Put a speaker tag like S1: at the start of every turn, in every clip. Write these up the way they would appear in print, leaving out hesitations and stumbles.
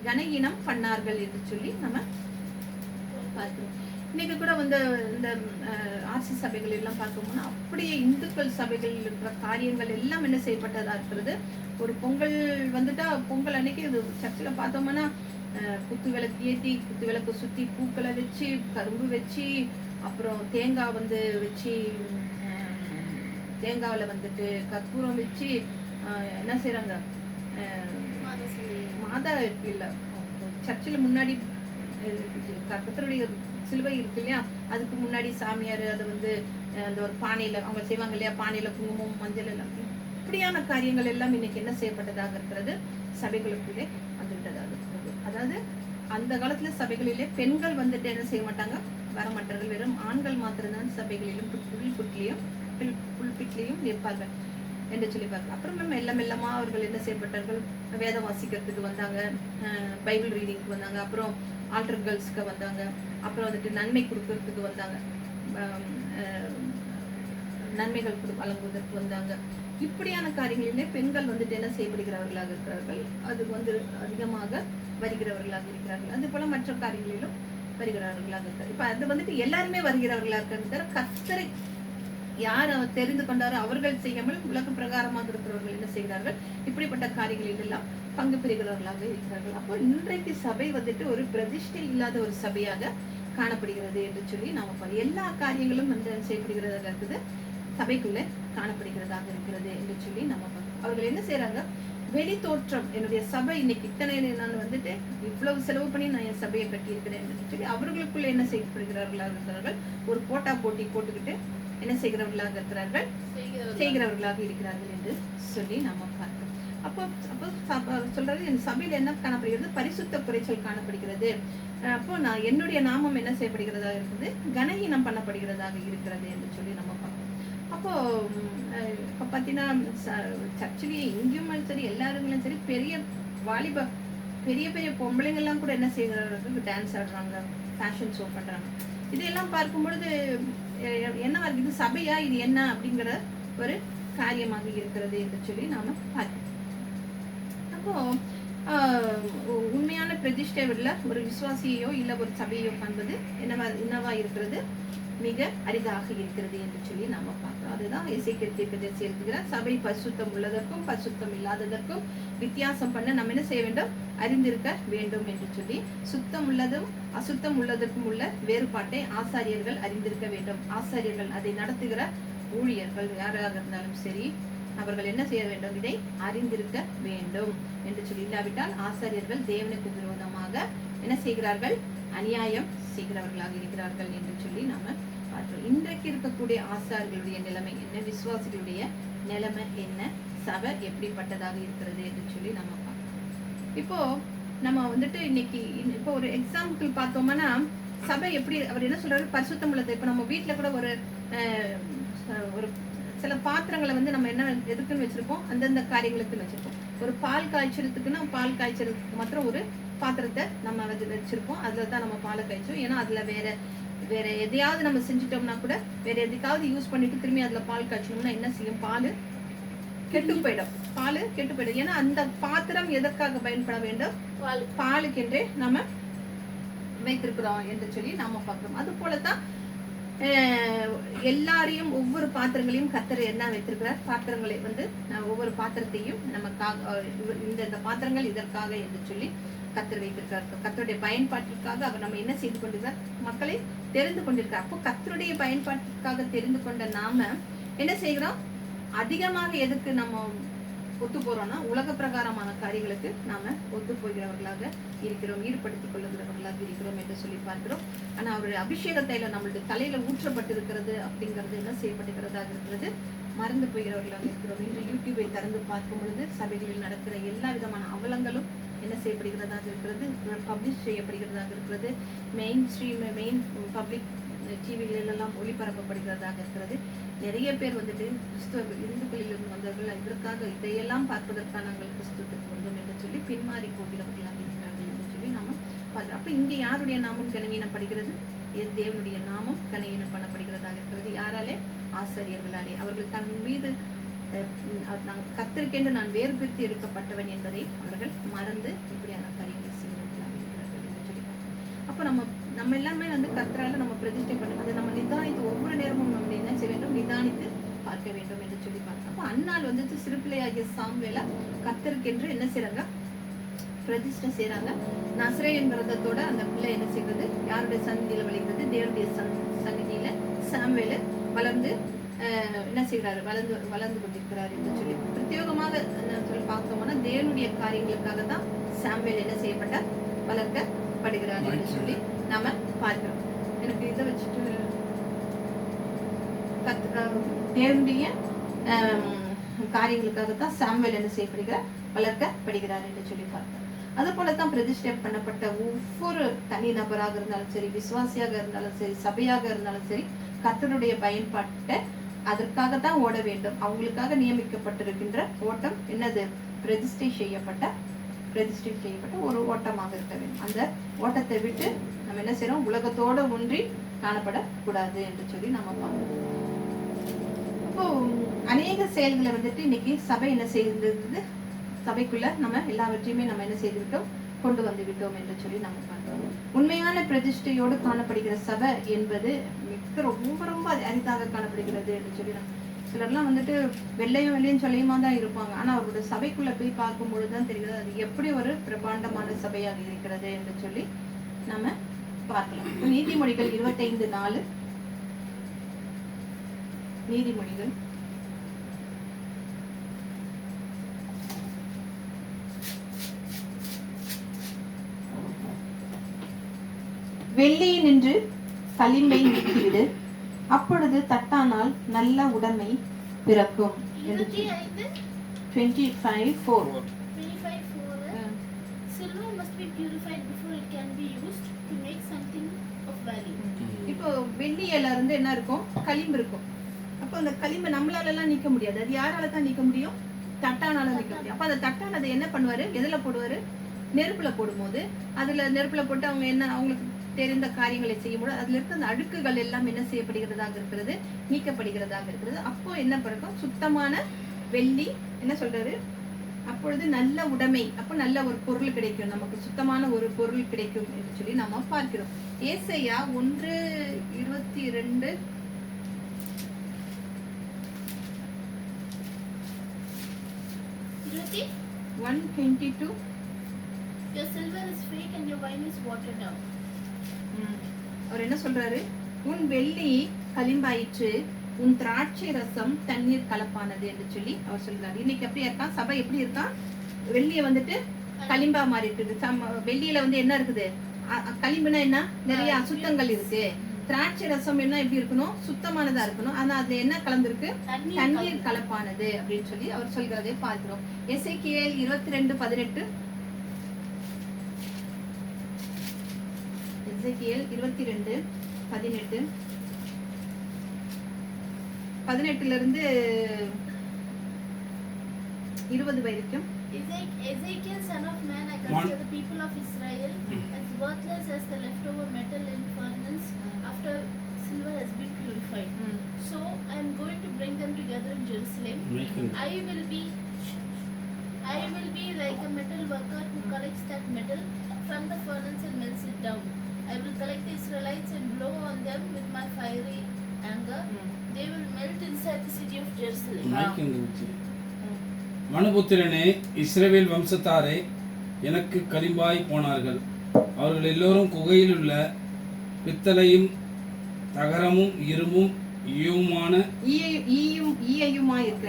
S1: கனஈனம் பண்ணார்கள் என்று சொல்லி நம்ம பார்க்கிறோம். இன்னைக்கு கூட வந்து இந்த ஆர்சி சபைகள் எல்லாம் பார்க்கணும்னா அப்படியே இந்துக்கள் சபைகளில் இருக்கிற காரியங்கள் எல்லாம் என்ன செய்யப்பட்டதா இருக்கிறது. ஒரு பொங்கல் வந்துட்டா பொங்கல் அன்னைக்கு இது சர்ச்சில் பார்த்தோம்னா குத்து விளக்கு ஏற்றி குத்து விளக்கு சுற்றி பூக்களை வச்சு கரும்பு வச்சு அப்புறம் தேங்காய் வந்து வச்சு தேங்காவில் வந்துட்டு கற்பூரம் வச்சு என்ன செய்கிறாங்க. மாதா இருக்கு இல்லை சர்ச்சில் முன்னாடி கர்த்தருடைய சிலுவை இருக்கு இல்லையா, அதுக்கு முன்னாடி சாமியார் அதை வந்து அந்த ஒரு பானையில் அவங்க செய்வாங்க இல்லையா, பானையில் குங்குமம் மஞ்சள் எல்லாம் இப்படியான காரியங்கள் எல்லாம் இன்னைக்கு என்ன செய்யப்பட்டதாக இருக்கிறது, சபைகளுக்குள்ளே வந்துவிட்டதாக இருக்கிறது. அதாவது அந்த காலத்துல சபைகளிலே பெண்கள் வந்துட்டு என்ன செய்ய மாட்டாங்க, வரமாட்டார்கள். வெறும் ஆண்கள் மாத்திரம்தான் சபைகளிலும் புல்பிட்லையும் நிற்பார்கள் என்று சொல்லி பார்க்கலாம். அப்புறம் மெல்ல மெல்லமா அவர்கள் என்ன செய்யப்பட்டார்கள், வேதம் வாசிக்கிறதுக்கு வந்தாங்க, பைபிள் ரீடிங்க்கு வந்தாங்க, அப்புறம் ஆல்டர் கேர்ள்ஸ்க்கு வந்தாங்க, அப்புறம் வந்துட்டு நன்மை கொடுக்கறதுக்கு வந்தாங்க, நன்மைகள் வழங்குவதற்கு வந்தாங்க. இப்படியான காரியங்களிலே பெண்கள் வந்துட்டு என்ன செய்யப்படுகிறவர்களாக இருக்கிறார்கள், அது வந்து அதிகமாக வருகிறவர்களாக இருக்கிறார்கள். அது போல மற்ற காரியங்களிலும் வருகிறவர்களாக இருக்கிறார். இப்ப அது வந்துட்டு எல்லாருமே வருகிறவர்களாக இருக்கிறது. கர்த்தரை யார் அவர் தெரிந்து கொண்டாரோ அவர்கள் செய்யாமல் உலக பிரகாரமாக இருக்கிறவர்கள் என்ன செய்கிறார்கள், இப்படிப்பட்ட காரியங்களில் எல்லாம் பங்கு பெறுகிறவர்களாக இருக்கிறார்கள். அப்போ இன்றைக்கு சபை வந்துட்டு ஒரு பிரதிஷ்டை இல்லாத ஒரு சபையாக காணப்படுகிறது என்று சொல்லி நாம எல்லா காரியங்களும் வந்து செய்யப்படுகிறதாக இருக்குது, சபைக்குள்ள காணப்படுகிறதாக இருக்கிறது என்று சொல்லி நம்ம பார்க்கணும். அவர்கள் என்ன செய்யறாங்க, வெளி தோற்றம் என்னுடைய சபை இன்னைக்கு இத்தனை நான் வந்துட்டு இவ்வளவு செலவு பண்ணி நான் என் சபையை கட்டியிருக்கிறேன் சொல்லி அவர்களுக்குள்ள என்ன செய்யப்படுகிறார்களாக இருக்கிறார்கள், ஒரு போட்டா போட்டி போட்டுக்கிட்டு என்ன செய்கிறவர்களாக இருக்கிறார்கள், செய்கிறவர்களாக இருக்கிறார்கள் என்று சொல்லி நம்ம பார்க்கிறோம். அப்போ சொல்றது என் சபையில என்ன காணப்படுகிறது, பரிசுத்த குறைச்சல் காணப்படுகிறது. அப்போ நான் என்னுடைய நாமம் என்ன செய்யப்படுகிறதா இருக்குது, கனஹீனம் பண்ணப்படுகிறதாக இருக்கிறது என்று சொல்லி நம்ம பார்க்கிறோம். அப்போ இப்போ பார்த்தீங்கன்னா சர்ச்சிலேயே எங்கேயும் சரி எல்லாருங்களும் சரி பெரிய வாலிப பெரிய பெரிய பொம்பளைங்கள்லாம் கூட என்ன செய்கிறாங்க, டான்ஸ் ஆடுறாங்க, ஃபேஷன் ஷோ பண்ணுறாங்க. இதெல்லாம் பார்க்கும் பொழுது என்ன இது சபையா, இது என்ன அப்படிங்கிற ஒரு காரியமாக இருக்கிறது என்று சொல்லி நாம பார்க்கிறோம். அப்போ உண்மையான பிரதிஷ்டை உள்ள ஒரு விசுவாசியோ இல்ல ஒரு சபையோ காண்பது என்னவா இருக்கிறது, மிக அரிதாக இருக்கிறது என்று சொல்லி நாம பார்க்கிறோம். அதுதான் எசேக்கியேல் தீர்க்கதரிசி எழுதுகிறார், சபை பரிசுத்தம் உள்ளதற்கும் பரிசுத்தம் இல்லாததற்கும் வித்தியாசம் பண்ண நம்ம என்ன செய்ய வேண்டும், அறிந்திருக்க வேண்டும் என்று சொல்லி, சுத்தம் உள்ளதும் அசுத்தம் உள்ளதற்கும் உள்ள வேறுபாட்டை ஆசாரியர்கள் அறிந்திருக்க வேண்டும். ஆசாரியர்கள் அதை நடத்துகிற ஊழியர்கள் யாராக இருந்தாலும் சரி, அவர்கள் என்ன செய்ய வேண்டும், இதை அறிந்திருக்க வேண்டும் என்று சொல்லி, இல்லாவிட்டால் ஆசாரியர்கள் தேவனுக்கு விரோதமாக என்ன செய்கிறார்கள், அநியாயம் செய்கிறவர்களாக இருக்கிறார்கள் என்று சொல்லி நாம பார்க்கிறோம். இன்றைக்கு இருக்கக்கூடிய ஆசாரியர்களுடைய நிலைமை என்ன, விசுவாசிகளுடைய நிலைமை என்ன, சபை எப்படிப்பட்டதாக இருக்கிறது என்று சொல்லி நம்ம பார்க்கிறோம். இப்போ நம்ம வந்துட்டு இன்னைக்கு இப்போ ஒரு எக்ஸாம்பிள் பார்த்தோம்னா சபை எப்படி அவர் என்ன சொல்றாரு, பரிசுத்தம் உள்ளது. இப்போ நம்ம வீட்டுல கூட ஒரு சில பாத்திரங்களை வந்து நம்ம என்ன எதுக்குன்னு வச்சிருப்போம், அந்தந்த காரியங்களுக்குன்னு வச்சிருப்போம். ஒரு பால் காய்ச்சறதுக்குன்னா பால் காய்ச்சறதுக்கு மாத்திரம் ஒரு பாத்திரத்தை நம்ம வச்சிருப்போம், அதுல தான் நம்ம பாலை காய்ச்சோம். ஏன்னா அதுல வேற எதையாவது நம்ம செஞ்சுட்டோம்னா கூட வேற எதுக்காவது யூஸ் பண்ணிட்டு திரும்பி அதுல பால் காய்ச்சணும்னா என்ன செய்யும், பால் கெட்டு போயிடும். ஏன்னா அந்த பாத்திரம் எதற்காக பயன்பட வேண்டும், பாலுக்கென்றே நம்ம வைத்திருக்கிறோம் என்று சொல்லி நாம பார்க்கிறோம். அது போலதான் எல்லாரையும் ஒவ்வொரு பாத்திரங்களையும் கர்த்தர் என்ன வைத்திருக்கிறார், பாத்திரங்களை வந்து ஒவ்வொரு பாத்திரத்தையும் நமக்காக இந்த பாத்திரங்கள் இதற்காக என்று சொல்லி கர்த்தர் வைத்திருக்கிறார். கர்த்தருடைய பயன்பாட்டிற்காக அவர் நம்ம என்ன செய்து கொண்டிருக்கிறார், மக்களை தெரிந்து கொண்டிருக்கிறார். அப்போ கர்த்தருடைய பயன்பாட்டிற்காக தெரிந்து கொண்ட நாம என்ன செய்கிறோம், அதிகமாக எதுக்கு நம்ம ஒத்து போறோம்னா உலக பிரகாரமான காரியங்களுக்கு நாம ஒத்து போகிறவர்களாக இருக்கிறோம், ஈடுபடுத்திக் கொள்ளுகிறவர்களாக இருக்கிறோம் என்று சொல்லி பார்க்கிறோம். ஆனா அவருடைய அபிஷேக தைலம் நம்மளுடைய தலையில ஊற்றப்பட்டிருக்கிறது அப்படிங்கிறது என்ன செய்யப்படுகிறதாக இருக்கிறது, மறந்து போகிறவர்களாக இருக்கிறோம். இன்று யூடியூபை திறந்து பார்க்கும் பொழுது சபைகளில் நடக்கிற எல்லா விதமான அவலங்களும் என்ன செய்யப்படுகிறதாக இருக்கிறது, பப்ளிஷ் செய்யப்படுகிறதாக இருக்கிறது. மெயின் பப்ளிக் டிவிகளெல்லாம் ஒளிபரப்பப்படுகிறதாக இருக்கிறது. நிறைய பேர் வந்துட்டு கிறிஸ்துவர்கள் இந்துக்களிலிருந்து வந்தவர்கள் இதற்காக இதையெல்லாம் பார்ப்பதற்காக நாங்கள் கிறிஸ்துவத்துக்கு வந்தோம் என்று சொல்லி பின்மாறி போகிறவர்களாக இருக்கிறார்கள் என்று சொல்லி நாம பார்க்கிறோம். அப்ப இங்கே யாருடைய நாமம் கனவீனப்படுகிறது, தேவனுடைய நாமம் கனவீனம் பண்ணப்படுகிறதாக இருக்கிறது. யாராலே, ஆசாரியர்களாலே. அவர்கள் தன் மீது கர்த்தருக்கென்று நான் வேறு பிரித்து எடுக்கப்பட்டவன் என்பதை அவர்கள் மறந்து இப்படியான காரியங்களை செய்கிறார்கள். அப்ப நம்ம எல்லாமே வந்து கர்த்தரால நம்ம பிரதிஷ்டை பண்ணணும். அதை நம்ம நிதானித்து ஒவ்வொரு நேரமும் நம்ம என்ன செய்ய வேண்டும், நிதானித்து பார்க்க வேண்டும் என்று சொல்லி பார்க்கிறோம். அப்ப அன்னாள் வந்துட்டு சிறுபிள்ளையாகிய சாமுவேலை கர்த்தருக்கென்று என்ன செய்றாங்க, பிரதிஷ்டை செய்யறாங்க. நசரேயன் விரதத்தோட அந்த பிள்ளை என்ன செய்வது, யாருடைய சந்நிதியில வளர்கிறது, தேவனுடைய சந்நிதியில சாமுவேல் வளர்ந்து என்ன செய்கிறாரு, வளர்ந்து கொண்டிருக்கிறார் என்று சொல்லி பிரத்யேகமாக சொல்லி பார்த்தோம்னா தேவனுடைய காரியங்களுக்காக தான் சாமுவேல் என்ன செய்யப்பட்டார், வளர்க்கப்படுகிறார் என்று சொல்லி நாம பார்க்கிறோம். எனக்கு இதை வச்சுட்டு தேவனுடைய காரியங்களுக்காக தான் சாமுவேல் என்ன செய்யப்படுகிறார், வளர்க்கப்படுகிறார் என்று சொல்லி பார்த்தோம். அது போலதான் பிரதிஷ்டை பண்ணப்பட்ட ஒவ்வொரு தனி நபராக இருந்தாலும் சரி, விசுவாசியாக இருந்தாலும் சரி, சபையாக இருந்தாலும் சரி, கர்த்தருடைய பயன்பாட்டை அதற்காகத்தான் ஓட வேண்டும். அவங்களுக்காக நியமிக்கப்பட்டிருக்கின்ற ஓட்டம் என்னது, பிரதிஷ்டை செய்யப்பட்ட ஒரு ஓட்டமாக இருக்க வேண்டும். அந்த ஓட்டத்தை விட்டு நம்ம என்ன செய்யறோம், உலகத்தோட ஒன்றி காணப்படக்கூடாது என்று சொல்லி நம்ம பார்க்கணும். இப்போ அநேக செயல்களை வந்துட்டு இன்னைக்கு சபை என்ன செய்திருந்தது, சபைக்குள்ள நம்ம எல்லாவற்றையுமே நம்ம என்ன செய்து விட்டோம், கொண்டு வந்து விட்டோம் என்று சொல்லி நம்ம பார்க்கிறோம். உண்மையான பிரதிஷ்டையோடு காணப்படுகிற சபை என்பது மிக ரொம்ப ரொம்ப அரிதாக காணப்படுகிறது என்று சொல்லி சிலர்லாம் வந்துட்டு வெள்ளையும் சொல்லியுமா தான் இருப்பாங்க. ஆனா அவரோட சபைக்குள்ள போய் பார்க்கும் பொழுதுதான் தெரிகிறது அது எப்படி ஒரு பிரபாண்டமான சபையாக இருக்கிறது என்று சொல்லி நம்ம பார்க்கலாம். நீதிமொழிகள் 25:4 நீதிமொழிகள் வெள்ளியை நின்று களிம்பை நீக்கிவிடு, அப்பொழுது தட்டானால் நல்ல உடைமை பிறக்கும். 25:4
S2: Silver must be purified before it can be used to make something of value.
S1: இப்போ வெள்ளியில இருந்து என்ன இருக்கும், களிம்பு இருக்கும். அப்போ அந்த களிம்பை நம்மளால எல்லாம் நீக்க முடியாது. அது யாரால தான் நீக்க முடியும், தட்டானால நீக்க முடியும். அப்ப அந்த தட்டானதை என்ன பண்ணுவாரு, எதுல போடுவாரு, நெருப்புல போடும்போது அதுல நெருப்புல போட்டு அவங்க என்ன அவங்களுக்கு தெரிந்த காரியங்களை செய்யும்போது அதுல இருக்க அந்த அழுக்குகள் எல்லாம் என்ன செய்யப்படுகிறதாக இருக்கிறது, நீக்கப்படுகிறதாக இருக்கிறது. அப்போ என்ன பண்ணுறோம், சுத்தமான வெள்ளி என்ன சொல்றாரு, அப்பொழுது நல்ல உடைமை, அப்போ நல்ல ஒரு பொருள் கிடைக்கும், நமக்கு சுத்தமான ஒரு பொருள் கிடைக்கும் என்று சொல்லி நம்ம பார்க்கிறோம். ஏசாயா 1:22 1:22
S2: Your silver is fake and your wine is watered down.
S1: அவர் என்ன சொல்றாரு, உன் வெள்ளி களிம்பாயிற்று, உன் திராட்சை ரசம் தண்ணீர் கலப்பானது என்று சொல்லி அவர் சொல்றாரு. இன்னைக்கு எப்படி இருக்கான், சபை எப்படி இருக்கான், வெள்ளிய வந்துட்டு களிம்பா மாறி இருக்குது. வெள்ளியில வந்து என்ன இருக்குது, களிம்புனா என்ன, நிறைய அசுத்தங்கள் இருக்கு. திராட்சை ரசம் என்ன எப்படி இருக்கணும், சுத்தமானதா இருக்கணும். ஆனா அதுல என்ன கலந்துருக்கு, தண்ணீர் கலப்பானது அப்படின்னு சொல்லி அவர் சொல்கிறதை பார்க்கிறோம். எசேக்கியேல் 22:18 எசேக்கியேல் 22:18 18 இருந்து 20 வரைக்கும்.
S2: Ezekiel, son of man, I consider the people of Israel as worthless as the leftover metal in furnace after silver has been purified. So I am going to bring them together in Jerusalem. I will be like a metal worker who collects that metal from the furnace and melts it down. I will collect the Israelites and blow on them with my fiery anger. They will melt inside the city of Jerusalem.
S3: மனுபுத்திரனே, இஸ்ரவேல் வம்சத்தாரே, எனக்கு களிம்பாய் போனார்கள். அவர்கள் எல்லோரும் குகையில் உள்ள பித்தளையும் தகரமும் இரும்பும்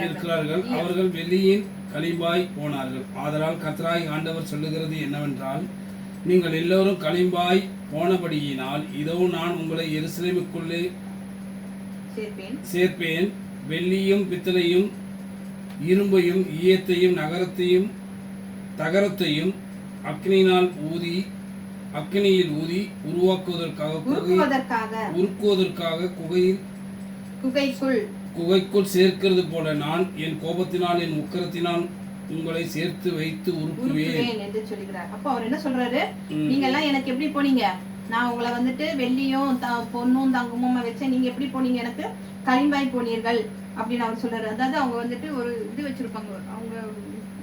S3: இருக்கிறார்கள். அவர்கள் வெள்ளியின் களிம்பாய் போனார்கள். ஆதலால் கர்த்தராகிய ஆண்டவர் சொல்லுகிறது என்னவென்றால், நீங்கள் எல்லோரும் களிம்பாய் போனபடியினால் இதோ நான் உங்களை எருசலேமுக்குள்ளே சேர்ப்பேன். வெள்ளியும் பித்தளையும் இரும்பையும் ஈயத்தையும் தகரத்தையும் அக்கினியில் ஊதி உருக்குவதற்காக குகைக்குள் சேர்க்கிறது போல நான் என் கோபத்தினால் என் உக்கிரத்தினால் உங்களை சேர்த்து வைத்து உருக்குவேன்
S1: என்று சொல்கிறார். அப்ப அவர் என்ன சொல்றாரு, நீங்க எல்லாம் எனக்கு எப்படி போனீங்க, நான் உங்களை வந்துட்டு வெள்ளியும் பொன்னும் தங்கமும் வச்சேன், நீங்க எப்படி போனீங்க, எனக்கு களிம்பாய் போனீர்கள் அப்படின்னு அவர் சொல்றாரு. அதாவது அவங்க வந்துட்டு ஒரு இது வச்சிருப்பாங்க, அவங்க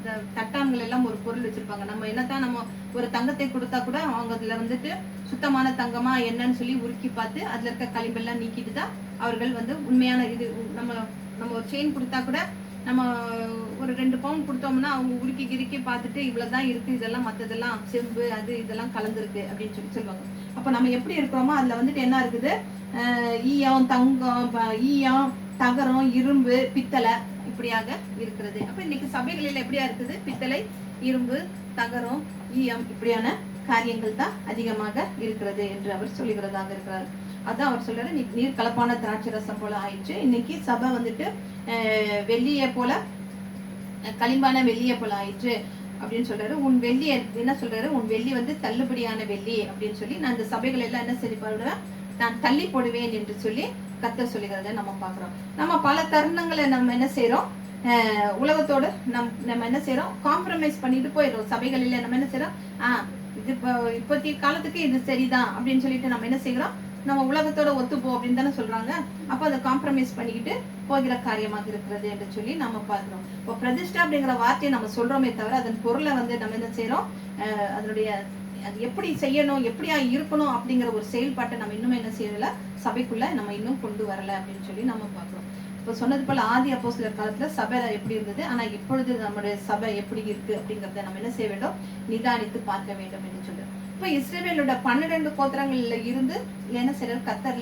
S1: இந்த தட்டான்கள் எல்லாம் ஒரு பொருள் வச்சிருப்பாங்க. நம்ம என்னதான் நம்ம ஒரு தங்கத்தை கொடுத்தா கூட அவங்க அதுல வந்துட்டு சுத்தமான தங்கமா என்னன்னு சொல்லி உருக்கி பார்த்து அதுல இருக்க களிம்பெல்லாம் நீக்கிட்டு தான் அவர்கள் வந்து உண்மையான இது. நம்ம ஒரு செயின் கொடுத்தா கூட நம்ம ஒரு 2 பவுன் கொடுத்தோம்னா அவங்க உருக்கி கிருக்கி பார்த்துட்டு இவ்வளவுதான் இருக்கு, இதெல்லாம் மற்றதெல்லாம் செம்பு அது இதெல்லாம் கலந்துருக்கு அப்படின்னு சொல்லி சொல்லுவாங்க. அப்ப நம்ம எப்படி இருக்கிறோமோ அதுல வந்துட்டு என்ன இருக்குது, ஈயம், தங்கம், ஈயம், தகரம், இரும்பு, பித்தளை இப்படியாக இருக்கிறது. அப்ப இன்னைக்கு சபைகளில் எப்படியா இருக்குது, பித்தளை, இரும்பு, தகரம், ஈயம் இப்படியான காரியங்கள் தான் அதிகமாக இருக்கிறது என்று அவர் சொல்லுகிறதாக இருக்கிறார். அதான் அவர் சொல்றாரு, நீர் கலப்பான திராட்சை ரசம் போல ஆயிடுச்சு. இன்னைக்கு சபை வந்துட்டு வெள்ளியை போல, களிம்பான வெள்ளியை போல ஆயிடுச்சு அப்படின்னு சொல்றாரு. உன் வெள்ளி என்ன சொல்றாரு, உன் வெள்ளி வந்து தள்ளுபடியான வெள்ளி அப்படின்னு சொல்லி நான் இந்த சபைகள் எல்லாம் என்ன சரி பண்ணுவேன், நான் தள்ளி போடுவேன் என்று சொல்லி கர்த்தர் சொல்லுகிறத நம்ம பாக்குறோம். நம்ம பல தருணங்களை நம்ம என்ன செய்யறோம், உலகத்தோடு நம்ம என்ன செய்யறோம், காம்ப்ரமைஸ் பண்ணிட்டு போயிடுறோம். சபைகளில நம்ம என்ன செய்யறோம், இது இப்போதைய காலத்துக்கு இது சரிதான் அப்படின்னு சொல்லிட்டு நம்ம என்ன செய்யறோம், நம்ம உலகத்தோட ஒத்துப்போ அப்படின்னு தானே சொல்றாங்க. அப்போ அதை காம்ப்ரமைஸ் பண்ணிக்கிட்டு போகிற காரியமாக இருக்கிறது என்று சொல்லி நம்ம பார்க்கிறோம். இப்போ பிரதிஷ்டை அப்படிங்கிற வார்த்தையை நம்ம சொல்றோமே தவிர அதன் பொருளை வந்து நம்ம என்ன செய்யறோம், அதனுடைய அது எப்படி செய்யணும், எப்படியா இருக்கணும் அப்படிங்கிற ஒரு செயல்பாட்டை நம்ம இன்னும் என்ன செய்யல, சபைக்குள்ள நம்ம இன்னும் கொண்டு வரல அப்படின்னு சொல்லி நம்ம பார்க்கிறோம். இப்போ சொன்னது போல ஆதி அப்போஸ்தலர் காலத்துல சபை எப்படி இருந்தது, ஆனா இப்பொழுது நம்முடைய சபை எப்படி இருக்கு அப்படிங்கறத நம்ம என்ன செய்ய வேண்டும், நிதானித்து பார்க்க வேண்டும் என்று சொல்றோம். இப்ப இஸ்ரவேலோட 12 கோத்திரங்கள்ல இருந்து என்ன செய்யறாரு, கர்த்தர்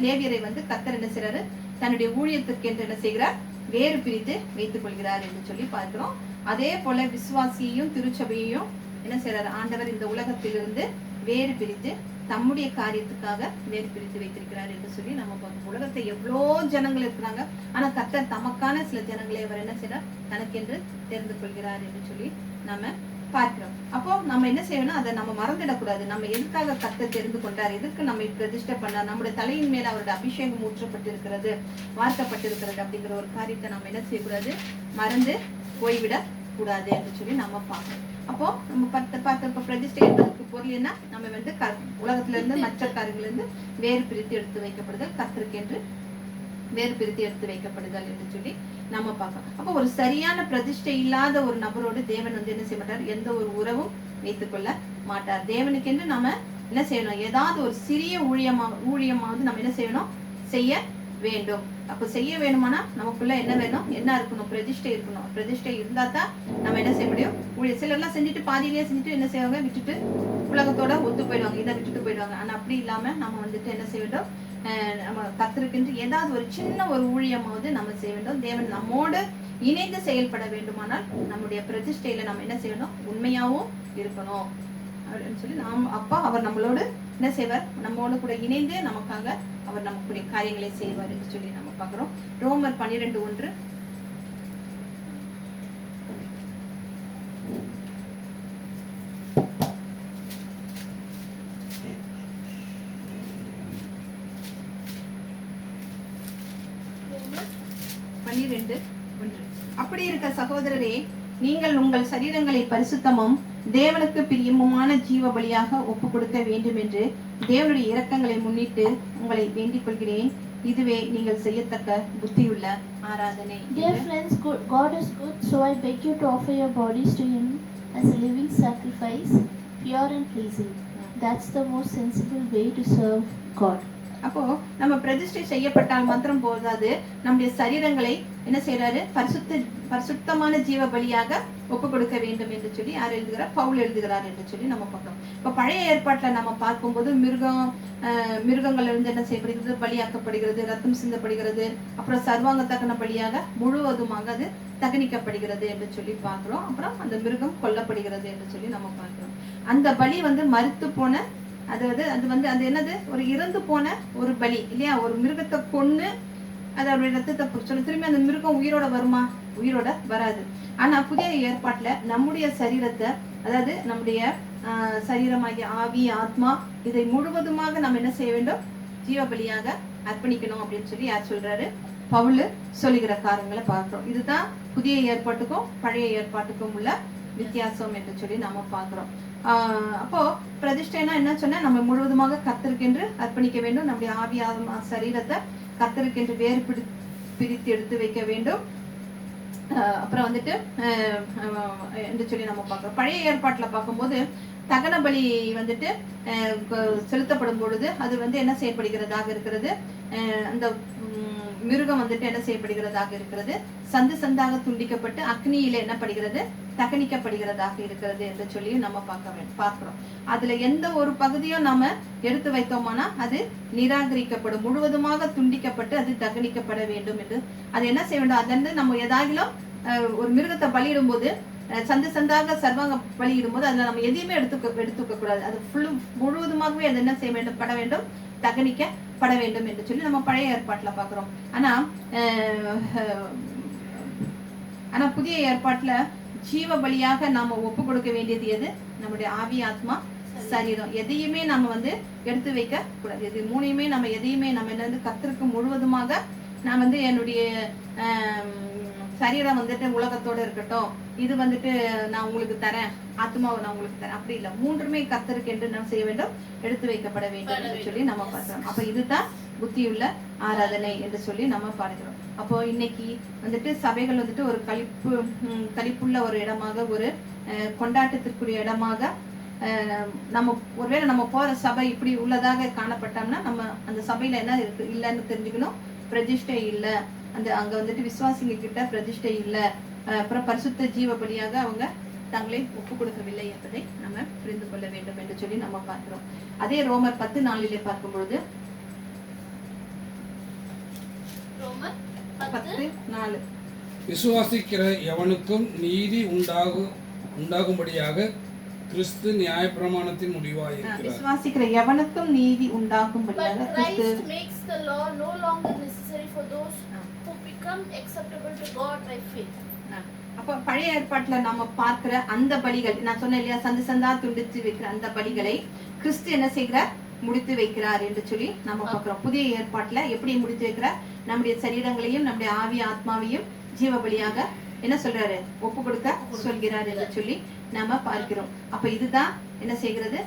S1: லேவியரை வந்து கர்த்தர் என்ன செய்யறாரு, தன்னுடைய ஊழியத்துக்கு என்று என்ன செய்கிறார், வேறு பிரித்து வைத்துக் கொள்கிறார் என்று சொல்லி பார்க்கிறோம். அதே போல விசுவாசியையும் திருச்சபையையும் என்ன செய்யறாரு, ஆண்டவர் இந்த உலகத்திலிருந்து வேறு பிரித்து தம்முடைய காரியத்துக்காக வேறு பிரித்து வைத்திருக்கிறார் என்று சொல்லி நம்ம பார்க்கணும். உலகத்தை எவ்வளோ ஜனங்கள் இருக்கிறாங்க, ஆனா கர்த்தர் தமக்கான சில ஜனங்களை அவர் என்ன செய்யறார், தனக்கென்று தெரிந்து கொள்கிறார் என்று சொல்லி நம்ம பார்க்கிறோம். அப்போ நம்ம என்ன செய்யணும், அதை நம்ம மறந்துடக்கூடாது. நம்ம எதுக்காக கர்த்தர் தெரிந்து கொண்டார், எதுக்கு நம்ம பிரதிஷ்டை பண்ணார், நம்முடைய தலையின் மேல அவருடைய அபிஷேகம் ஊற்றப்பட்டிருக்கிறது, வார்க்கப்பட்டிருக்கிறது அப்படிங்கிற ஒரு காரியத்தை நம்ம என்ன செய்யக்கூடாது, மறந்து போய்விட கூடாது என்று சொல்லி நம்ம பார்க்கணும். அப்போ நம்ம பார்த்த பிரதிஷ்டை என்பதற்கு பொருள் என்ன, நம்ம வந்து உலகத்துல இருந்து மற்ற காரியங்கள்ல இருந்து வேறு பிரித்து எடுத்து வைக்கப்படுதல், கர்த்தருக்கு என்று வேறு பிரித்து எடுத்து வைக்கப்படுதல் என்று சொல்லி நம்ம பார்க்கலாம். அப்போ ஒரு சரியான பிரதிஷ்டை இல்லாத ஒரு நபரோடு தேவன் வந்து என்ன செய்ய மாட்டார், எந்த ஒரு உறவும் வைத்துக் கொள்ள மாட்டார். தேவனுக்கு என்று நம்ம என்ன செய்யணும், ஏதாவது ஒரு சிறிய ஊழியமாவது நம்ம என்ன செய்யணும், செய்ய வேண்டும். அப்ப செய்ய வேணுமானா நமக்குள்ள என்ன வேணும், என்ன இருக்கணும், பிரதிஷ்டை இருக்கணும். பிரதிஷ்டை இருந்தா தான் நம்ம என்ன செய்ய முடியும். சிலர் எல்லாம் செஞ்சுட்டு பாதியிலேயே செஞ்சுட்டு என்ன செய்வாங்க, விட்டுட்டு உலகத்தோட ஒத்து போயிடுவாங்க, இதை விட்டுட்டு போயிடுவாங்க. ஆனா அப்படி இல்லாம நம்ம வந்துட்டு என்ன செய்ய வேண்டும், நம்ம கர்த்தருக்கு ஏதாவது ஒரு சின்ன ஒரு ஊழியமாவது நம்ம செய்ய வேண்டும். தேவன் நம்மோடு இணைந்து செயல்பட வேண்டுமானால் நம்முடைய பிரதிஷ்டையில நம்ம என்ன செய்யணும், உண்மையாவும் இருக்கணும் அப்படின்னு சொல்லி அப்பா அவர் நம்மளோடு என்ன செய்வார், நம்மோடு கூட இணைந்து நமக்காக அவர் நமக்குரிய காரியங்களை செய்வார் என்று சொல்லி நம்ம பார்க்கிறோம். ரோமர் 12:1 12:1 அப்படி இருக்க சகோதரரே, நீங்கள் உங்கள் சரீரங்களை பரிசுத்தமும் தேவனுக்கு பிரியமுமான ஜீவ பலியாக ஒப்பு கொடுக்க வேண்டும் என்று தேவனுடைய இரக்கங்களை முன்னிட்டு உங்களை வேண்டிக் கொள்கிறேன். இதுவே நீங்கள் செய்யத்தக்க புத்தியுள்ள ஆராதனை.
S2: Dear friends, God is good, so I beg you to offer your bodies to Him as a living sacrifice, pure and pleasing. That's the most sensible way to serve God.
S1: அப்போ நம்ம பிரதிஷ்டை செய்யப்பட்டால் மாத்திரம் போதாது, நம்முடைய சரீரங்களை என்ன செய்யறாரு, பரிசுத்தமான ஜீவ பலியாக ஒப்பு கொடுக்க வேண்டும் என்று சொல்லி யார் எழுதுகிறார், பவுல் எழுதுகிறார் என்று சொல்லி நம்ம பார்க்கிறோம். இப்ப பழைய ஏற்பாட்டுல நம்ம பார்க்கும்போது மிருகங்கள் இருந்து என்ன செய்யப்படுகிறது, பலியாக்கப்படுகிறது, ரத்தம் சிந்தப்படுகிறது, அப்புறம் சர்வாங்க தகன பலியாக முழுவதுமாக அது தகனிக்கப்படுகிறது என்று சொல்லி பார்க்கிறோம். அப்புறம் அந்த மிருகம் கொல்லப்படுகிறது என்று சொல்லி நம்ம பார்க்கிறோம். அந்த பலி வந்து மறுத்து போன, அதாவது அது வந்து அது என்னது, ஒரு இறந்து போன ஒரு பலி இல்லையா. ஒரு மிருகத்தை கொன்னு அதோடைய ரத்தத்தை சொல்லி திரும்பி அந்த மிருகம் உயிரோட வருமா, உயிரோட வராது. ஆனா புதிய ஏற்பாட்டுல நம்முடைய சரீரத்தை, அதாவது நம்முடைய சரீரமாகிய ஆவி ஆத்மா இதை முழுவதுமாக நம்ம என்ன செய்ய வேண்டும், ஜீவ பலியாக அர்ப்பணிக்கணும் அப்படின்னு சொல்லி யார் சொல்றாரு, பவுல் சொல்லுகிற காரியங்களை பார்க்கிறோம். இதுதான் புதிய ஏற்பாட்டுக்கும் பழைய ஏற்பாட்டுக்கும் உள்ள வித்தியாசம் என்று சொல்லி நாம பார்க்கிறோம். அப்போ பிரதிஷ்டைனா என்ன சொன்னா, நம்ம முழுவதுமாக கர்த்தருக்கென்று அர்ப்பணிக்க வேண்டும். நம்முடைய ஆவி ஆத்மா சரீரத்தை கர்த்தருக்கென்று வேறு பிரித்து எடுத்து வைக்க வேண்டும். அப்புறம் வந்துட்டு என்று சொல்லி நம்ம பார்க்கிறோம். பழைய ஏற்பாட்டுல பார்க்கும்போது தகன பலி வந்துட்டு செலுத்தப்படும் பொழுது அது வந்து என்ன செய்யப்படுகிறதாக இருக்கிறது, அந்த மிருகம் வந்துட்டு என்ன செய்யப்படுகிறதாக இருக்கிறது, சந்து சந்தாக துண்டிக்கப்பட்டு அக்னியில என்ன படுகிறது, தகனிக்கப்படுகிறதாக இருக்கிறது என்று சொல்லி நம்ம பார்க்கிறோம். அதுல எந்த ஒரு பகுதியும் நாம எடுத்து வைத்தோம்னா அது நிராகரிக்கப்படும், முழுவதுமாக துண்டிக்கப்பட்டு அது தகனிக்கப்பட வேண்டும் என்று. அது என்ன செய்ய வேண்டும், அதுல இருந்து நம்ம ஏதாகிலும் ஒரு மிருகத்தை பலியிடும் போது சந்து சந்தாக சர்வாங்க பலியிடும் போது அதுல நம்ம எதையுமே எடுத்துக்க கூடாது. அது முழுவதுமாகவே அது என்ன செய்ய வேண்டும், பட வேண்டும், தகனிக்கப்பட வேண்டும் என்று சொல்லி நம்ம பழைய ஏற்பாட்டுல பாக்குறோம். ஆனா புதிய ஏற்பாட்டுல ஜீவ பலியாக நாம ஒப்பு கொடுக்க வேண்டியது எது, நம்முடைய ஆவி, ஆத்மா, சரீரம். எதையுமே நம்ம வந்து எடுத்து வைக்க கூடாது. இது மூணையுமே நம்ம எதையுமே நம்ம என்ன வந்து கர்த்தருக்கு முழுவதுமாக நான் வந்து என்னுடைய சரீரம் வந்துட்டு உலகத்தோட இருக்கட்டும், இது வந்துட்டு நான் உங்களுக்கு தரேன், ஆத்மாவை நான் உங்களுக்கு தரேன், அப்படி இல்லை. மூன்றுமே கர்த்தருக்கு என்று நான் செய்ய வேண்டும், எடுத்து வைக்கப்பட வேண்டும் என்று சொல்லி நம்ம பார்க்கிறோம். அப்ப இதுதான் புத்தியுள்ள ஆராதனை என்று சொல்லி நம்ம பார்க்கிறோம். அப்போ இன்னைக்கு வந்துட்டு சபைகள் வந்துட்டு ஒரு களிப்புள்ள ஒரு இடமாக, ஒரு கொண்டாட்டத்திற்குரிய இடமாக, நம்ம ஒருவேளை நம்ம போற சபை இப்படி உள்ளதாக காணப்பட்டோம்னா நம்ம அந்த சபையில என்ன இருக்கு இல்லைன்னு தெரிஞ்சுக்கணும். பிரதிஷ்டை இல்லை, அங்க வந்துட்டு விசுவாசிங்க கிட்ட பிரதிஷ்டை இல்லை, அப்புறம் பரிசுத்த ஜீவ பலியாக அவங்க தங்களை ஒப்பு கொடுக்கவில்லை என்பதை நம்ம புரிந்து கொள்ள வேண்டும் என்று சொல்லி நம்ம பார்க்கிறோம். அதே ரோமர் 10:4 பார்க்கும்பொழுது, 10:4
S3: விசுவாசிக்கிற எவனுக்கும் நீதி உண்டாகும்படியாக கிறிஸ்து நியாயப்பிரமாணத்தின் முடிவாய் இருக்கிறார்.
S1: விசுவாசிக்கிற எவனுக்கும் நீதி உண்டாகும்படியாக கிறிஸ்து
S2: makes the law no longer necessary for those who become acceptable to God by faith.
S1: அப்ப பழைய ஏற்பாட்டுல நம்ம பார்க்கிற அந்த பலிகள், நான் சொன்னேன் இல்லையா, சந்து சந்தா துண்டித்து வைக்கிற அந்த பலிகளை கிறிஸ்து என்ன செய்கிறார், முடித்து வைக்கிறார் என்று சொல்லி நம்ம பார்க்கிறோம். புதிய ஏற்பாட்டுல எப்படி முடித்து வைக்கிறார், நம்முடைய சரீரங்களையும் நம்முடைய ஆவி ஆத்மாவையும் ஜீவ பலியாக என்ன சொல்றாரு, ஒப்பு கொடுக்க சொல்கிறார் என்று சொல்லி நாம பார்க்கிறோம். அப்ப இதுதான் என்ன செய்கிறது,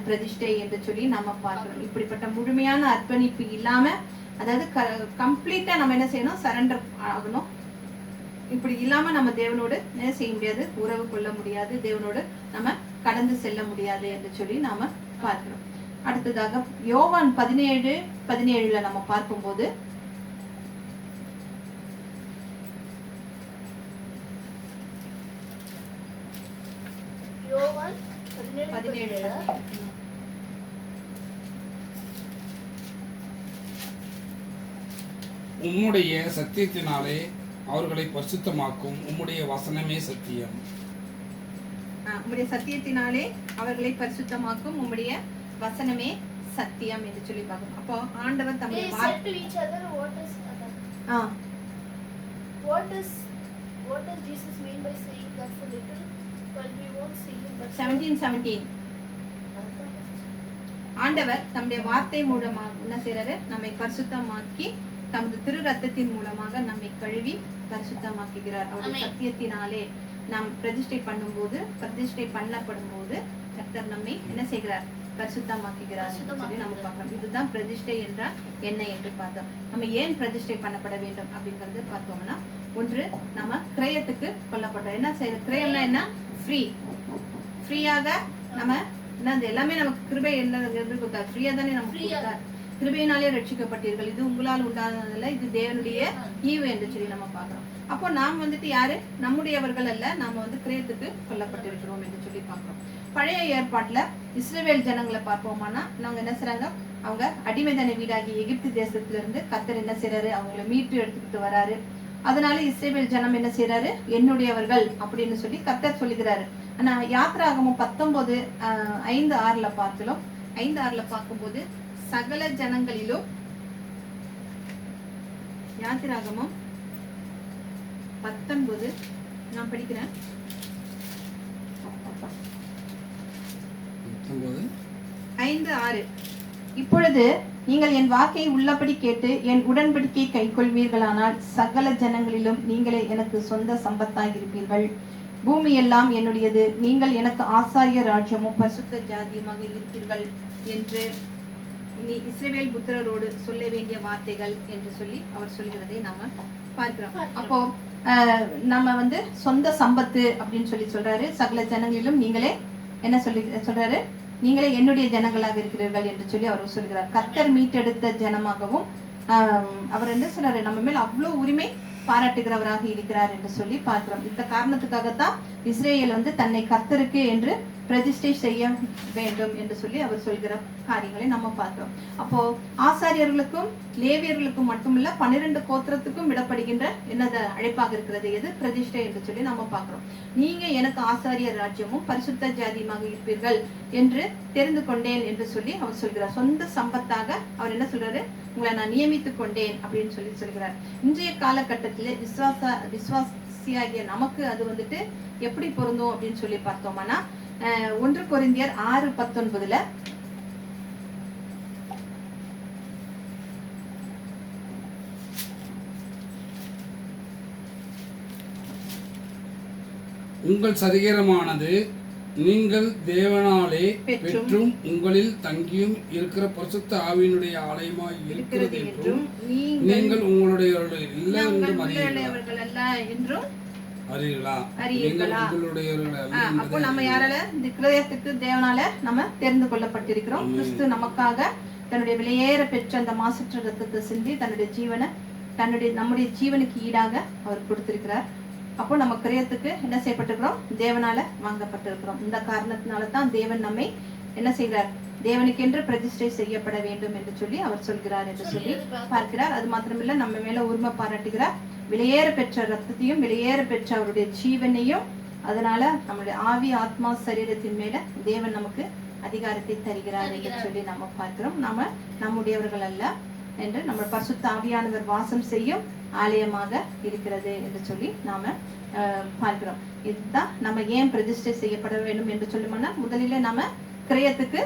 S1: பிரதிஷ்டை என்று சொல்லி நாம பார்க்கிறோம். இப்படிப்பட்ட முழுமையான அர்ப்பணிப்பு இல்லாம, அதாவது கம்ப்ளீட்டா நம்ம என்ன செய்யணும், சரண்டர் ஆகணும். இப்படி இல்லாம நம்ம தேவனோடு என்ன செய்ய முடியாது, உறவு கொள்ள முடியாது, தேவனோடு நம்ம கடந்து செல்ல முடியாது என்று சொல்லி நாம பார்க்கிறோம். அடுத்ததாக யோவான் 17:17 நம்ம பார்க்கும்போது,
S2: யோவான் 17:17
S3: உம்முடைய சத்தியத்தினாலே அவர்களை பரிசுத்தமாக்கும், உம்முடைய வசனமே சத்தியம்.
S1: உம்முடைய சத்தியத்தினாலே அவர்களை பரிசுத்தமாக்கும், உம்முடைய வசனமே சத்தியம் என்று சொல்லி பார்க்கணும். அப்போ ஆண்டவர் தம்முடைய
S2: what does Jesus mean by saying that for little? Well, we won't see him, but
S1: 17:17 ஆண்டவர் தம்முடைய வார்த்தை மூலமாக என்ன செய்யறாரு, நம்மை பரிசுத்தமாக்கி தமது திரு ரத்தத்தின் மூலமாக நம்மை கழுவி பரிசுத்தமாக்குகிறார். அவருடைய சத்தியத்தினாலே நாம் பிரதிஷ்டை பண்ணப்படும் போது கர்த்தர் நம்மை என்ன செய்கிறார், பரிசுத்தமாக்குகிறார் சொல்லி நம்ம பார்க்கலாம். இதுதான் பிரதிஷ்டை என்றால் என்ன என்று பார்த்தோம். நம்ம ஏன் பிரதிஷ்டை பண்ணப்பட வேண்டும் அப்படிங்கிறது பார்த்தோம்னா, ஒன்று நம்ம கிரயத்துக்கு கொல்லப்பட்டோம். என்ன செய்யறது, கிரயம்னா என்ன, ஃப்ரீயாக நம்ம என்ன, எல்லாமே நமக்கு கிருபை என்ன கொடுத்தார், ஃப்ரீயா தானே நமக்கு கொடுத்தார். கிருபையினாலே ரட்சிக்கப்பட்டீர்கள், இது உங்களால் உண்டானதில்லை, இது தேவனுடைய ஈவு என்று சொல்லி நம்ம பார்க்கிறோம். அப்போ நாம் வந்துட்டு யாரு, நம்முடையவர்கள் அல்ல, நாம வந்து கிரயத்துக்கு கொல்லப்பட்டிருக்கிறோம் என்று சொல்லி பார்க்கிறோம். பழைய ஏற்பாட்டுல இஸ்ரவேல் ஜனங்களை பார்ப்போமானா, நாங்க என்ன செய்றாங்க, அவங்க அடிமைதன வீடாகி எகிப்து தேசத்துல இருந்து கர்த்தர் என்ன செய்யறாரு, அவங்களை மீட்டு எடுத்துக்கிட்டு வராரு. அதனால இஸ்ரவேல் ஜனம் என்ன செய்யறாரு, என்னுடையவர்கள் அப்படின்னு சொல்லி கர்த்தர் சொல்லுகிறாரு. ஆனா யாத்திராகமம் 19:5-6 பார்க்கலாம். 5:6 பார்க்கும்போது, சகல ஜனங்களிலும், யாத்திராகமம் 19 நான் படிக்கிறேன், 5:6. இப்பொழுது நீங்கள் என் வாக்கை உள்ளபடி கேட்டு என் உடன்படிக்கை கைக்கொள்வீர்களானால் சகல ஜனங்களிலும் நீங்களே எனக்கு சொந்த சம்பத்தாயிருப்பீர்கள். பூமி எல்லாம் என்னுடையது, நீங்கள் எனக்கு ஆசாரிய ராஜ்யமும் பரிசுத்த ஜாதியுமாக இருப்பீர்கள் என்று நீ இஸ்ரவேல் புத்திரரோடு சொல்ல வேண்டிய வார்த்தைகள் என்று சொல்லி அவர் சொல்கிறதை நாம பார்க்கிறோம். அப்போ நம்ம வந்து சொந்த சம்பத்து அப்படின்னு சொல்றாரு. சகல ஜனங்களிலும் நீங்களே என்ன சொல்றாரு, நீங்களே என்னுடைய ஜனங்களாக இருக்கிறீர்கள் என்று சொல்லி அவர் சொல்கிறார். கர்த்தர் மீட்டெடுத்த ஜனமாகவும் அவர் என்ன சொல்றாரு, நம்ம மேல் அவ்வளவு உரிமை பாராட்டுகிறவராக இருக்கிறார் என்று சொல்லி பார்க்கிறோம். இந்த காரணத்துக்காகத்தான் இஸ்ரேல் வந்து தன்னை கர்த்தருக்கு என்று பிரதிஷ்டை செய்ய வேண்டும் என்று சொல்லி அவர் சொல்கிற காரியங்களை நம்ம பார்க்கிறோம். அப்போ ஆசாரியர்களுக்கும் லேவியர்களுக்கும் மட்டுமல்ல 12 கோத்திரத்துக்கும் விடப்படுகின்ற என்னது அழைப்பாக இருக்கிறது, எது பிரதிஷ்டை என்று சொல்லி நம்ம பார்க்கிறோம். நீங்க எனக்கு ஆசாரியர் ராஜ்யமும் பரிசுத்த ஜாதியுமாக இருப்பீர்கள் என்று தெரிந்து கொண்டேன் என்று சொல்லி அவர் சொல்கிறார். சொந்த சம்பத்தாக அவர் என்ன சொல்றாரு, உங்களை நான் நியமித்துக் கொண்டேன் அப்படின்னு சொல்லி சொல்கிறார். இன்றைய காலகட்டத்திலே விசுவாசியாகிய நமக்கு அது வந்துட்டு எப்படி பொருந்தும் அப்படின்னு சொல்லி பார்த்தோம்னா 1 கொரிந்தியர் 6:19
S3: உங்கள் சரீரமானது நீங்கள் தேவனாலே பெற்றும் உங்களில் தங்கியும் இருக்கிற பரிசுத்த ஆவியினுடைய ஆலயமாய் இருக்கிறது என்றும் நீங்கள் உங்களுடைய இல்லை என்றும் அறியீர்களா?
S1: அப்போ நம்ம யாரால இந்த கிரயத்துக்கு தேவனால நம்ம தெரிந்து கொள்ளப்பட்டிருக்கிறோம். கிறிஸ்து நமக்காக தன்னுடைய விலையேற பெற்ற அந்த மாசற்ற ரத்தத்தை சிந்தி தன்னுடைய ஜீவனை நம்முடைய ஜீவனுக்கு ஈடாக அவர் கொடுத்திருக்கிறார். அப்போ நம்ம கிரயத்துக்கு என்ன செய்யப்பட்டிருக்கிறோம், தேவனால வாங்கப்பட்டிருக்கிறோம். இந்த காரணத்தினால தான் தேவன் நம்மை என்ன செய்கிறார், தேவனுக்கென்று பிரதிஷ்டை செய்யப்பட வேண்டும் என்று சொல்லி அவர் சொல்கிறார் என்று சொல்லி பார்க்கிறார். அது மாத்திரமில்ல, நம்ம மேல உரிமை பாராட்டுகிறார். விலையேற பெற்ற ரத்தத்தையும் விலையேற பெற்ற அவருடைய ஜீவனையும், அதனால நம்மளுடைய ஆவி ஆத்மா சரீரத்தின் மேல தேவன் நமக்கு அதிகாரத்தை தருகிறார் என்று சொல்லி நம்ம பார்க்கிறோம். நாம நம்முடையவர்கள் அல்ல என்று நம்ம பரிசுத்த ஆவியானவர் வாசம் செய்யும் ஆலயமாக இருக்கிறது என்று சொல்லி நாம பார்க்கிறோம். இதுதான் நம்ம ஏன் பிரதிஷ்டை செய்யப்பட வேண்டும் என்று சொல்லுமோனா, முதலில நம்ம கிரயத்துக்கு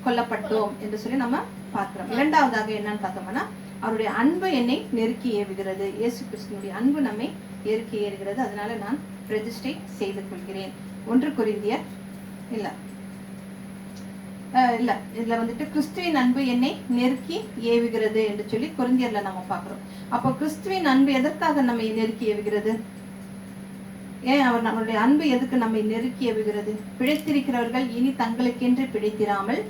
S1: கொல்லப்பட்டோம் என்று சொல்லி நம்ம பார்க்கிறோம். இரண்டாவதாக என்னன்னு பார்த்தோம்னா, அவருடைய அன்பு என்னை நெருக்கி ஏவுகிறது. இயேசு கிறிஸ்துவினுடைய அன்பு நம்மை நெருக்கி ஏறுகிறது. அதனால நான் பிரதிஷ்டை செய்து கொள்கிறேன். 1 கொரிந்தியர் இதுல வந்துட்டு கிறிஸ்துவின் அன்பு என்னை நெருக்கி ஏவுகிறது என்று சொல்லி கொரிந்தியர்ல நம்ம பார்க்கிறோம். அப்போ கிறிஸ்துவின் அன்பு எதற்காக நம்மை நெருக்கி ஏவுகிறது? ஏன் அவர் நம்மளுடைய அன்பு எதுக்கு நம்மை நெருக்கி ஏவுகிறது? பிழைத்திருக்கிறவர்கள் இனி தங்களுக்கென்று பிழைத்திராமல்